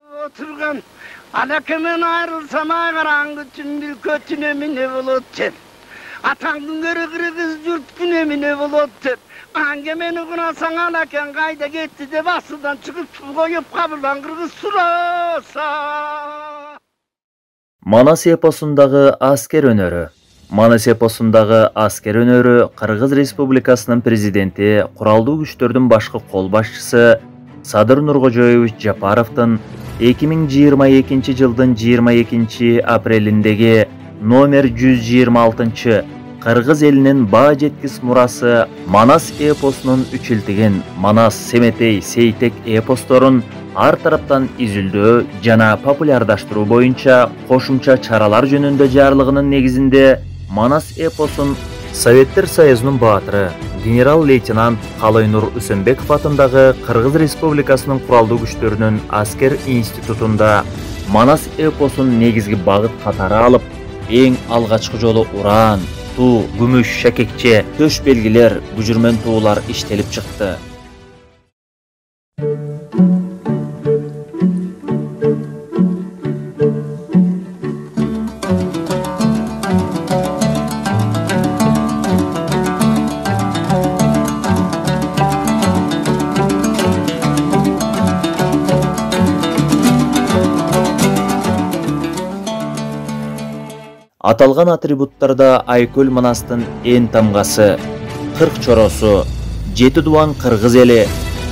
Oturgan alakemen ayrılsam ağaran güçün kötüne mi ne buluttur. Atandın görü kız yurt güne mi ne buluttur. Angemeni kunasan alaken kayda gitti de basıdan çıkıp koyup kabılan kırgız surasa. Manas eposundagı asker önörü. Manas eposundagı asker önörü Kırgız Respublikasынын президенти, Куралдуу күчтөрдүн башкы кол башчысы Садыр Нуркожоевич Жапаровдун 2022 жылдын 22 апрелиндеги номер 126 Кыргыз элинин баа жеткис мурасы Манас эпосунун үчилтигин Манас, Семетей, Сейтек эпосторун ар тараптан изилдөө жана популярдаштыруу боюнча кошумча чаралар жөнүндө жарлыгынын негизинде Манас эпосун Советтер Союзунун баатыры генерал-лейтенант Калайнур Үсөнбеков атындагы Кыргыз Республикасынын куралдуу күчтөрүнүн аскер институтунда Манас эпосун негизги багыт катары алып, эң алгачкы жолу уран, туу, күмүш, шакекче, төш белгилер, бүжүрмөн туулар иштелип чыкты. Аталган атрибуттарда Айкөл Манастын эң тамгасы, 40 чоросу, 7 дуан кыргыз эли,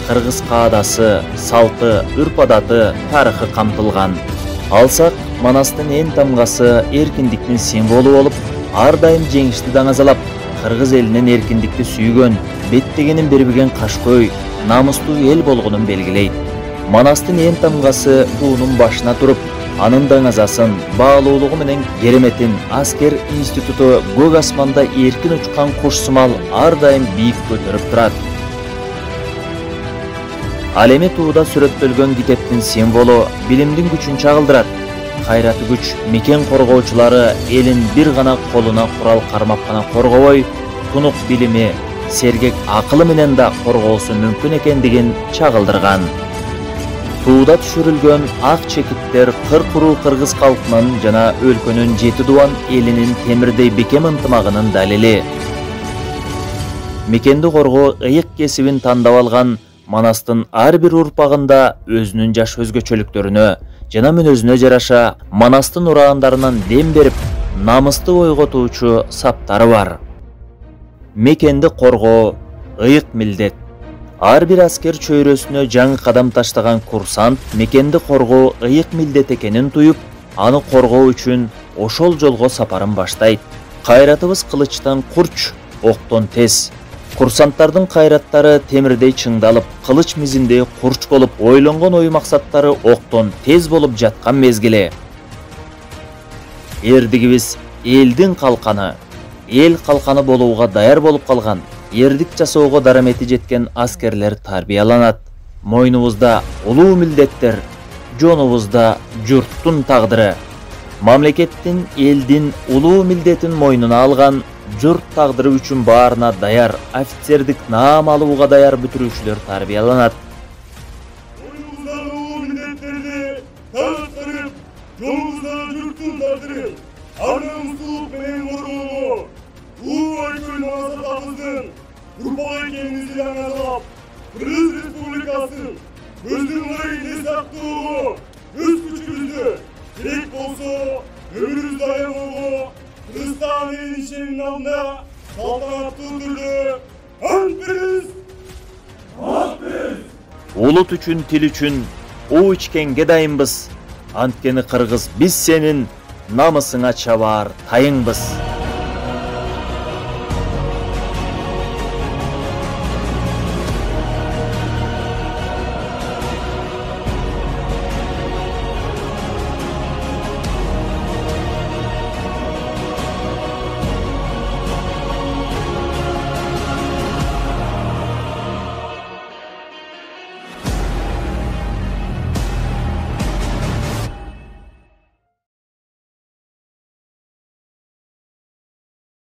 кыргыз каадасы, салты, үрп-адаты, тарыхы камтылган. Алсак, Манастын эң тамгасы эркиндиктин символу болуп, ар дайым жеңишти даңазалап, кыргыз элинин эркиндикти сүйгөн, беттегенин бербеген кашкөй, намустуу эл болгонун белгилейт. Манастын эң тамгасы туунун башына туруп, анын даңазасын, баалуулугу менен кереметин аскер институту көк асманда эркин учкан куш сымал ар дайым бийик көтөрүп турат. Ал эми тууда сүрөттөлгөн китептин символу билимдин күчүн чагылдырат. Кайраты күч мекен коргоочулары элин бир гана колуна курал кармап гана коргобой, тунук билими, сергек акылы менен да коргоосу мүмкүн экендигин чагылдырган. Тууда түшүрүлгөн ак чекиттер кыркуруу кыргыз калкынын жана өлкөнүн 7 дуан элинин темирдей бекем ынтымагынын далили. Мекенди коргоо ыйык кесибин тандап алган Манастын ар бир урпагында өзүнүн жаш өзгөчөлүктөрүнө жана мүнөзүнө жараша Манастын ураандарынан дем берип, намысты ойготуучу саптары бар. Мекенди коргоо ыйык милдет. Ар бир аскер чөйрөсүнө жаңы кадам таштаган курсант мекенди коргоо ыйык милдет экенин туюп, аны коргоо үчүн ошол жолго сапарын баштайт. Кайратыбыз кылычтан курч, октон тез. Курсанттардын кайраттары темирдей чыңдалып, кылыч мизиндей курч болуп, ойлонгон ой максаттары октон тез болуп жаткан мезгили. Эрдигибиз элдин калканы, эл калканы болууга даяр болуп калган. Ердик жасоого дарамети жеткен аскерлер тарбияланат. Мойнубузда улуу милдеттер, жонубузда журттун тагдыры. Мамлекеттин, элдин улуу милдетин мойнуна алган, журт тагдыры үчүн баарына даяр, офицердик наам алууга даяр бүтүрүүчүлөр тарбияланат. Мойнубузда улуу милдеттерди тагыттырып, жонубузда журттун тагдыры. Аны менен коргоо. Айкөл Манастын урпак экенибизди даңазалап, Кыргыз Республикасын өзүнүн ырайын сактоого, өз күчүбүздү керек болсо өмүрүбүз даяр болгоо, Кыргызстан элинин ишенин алдында салтанаттуу түрдө ант беребиз. Улут үчүн, тил үчүн уу ичкенге дайынбыз. Анткени кыргыз биз сенин намысыңа чабаар тайыңбыз.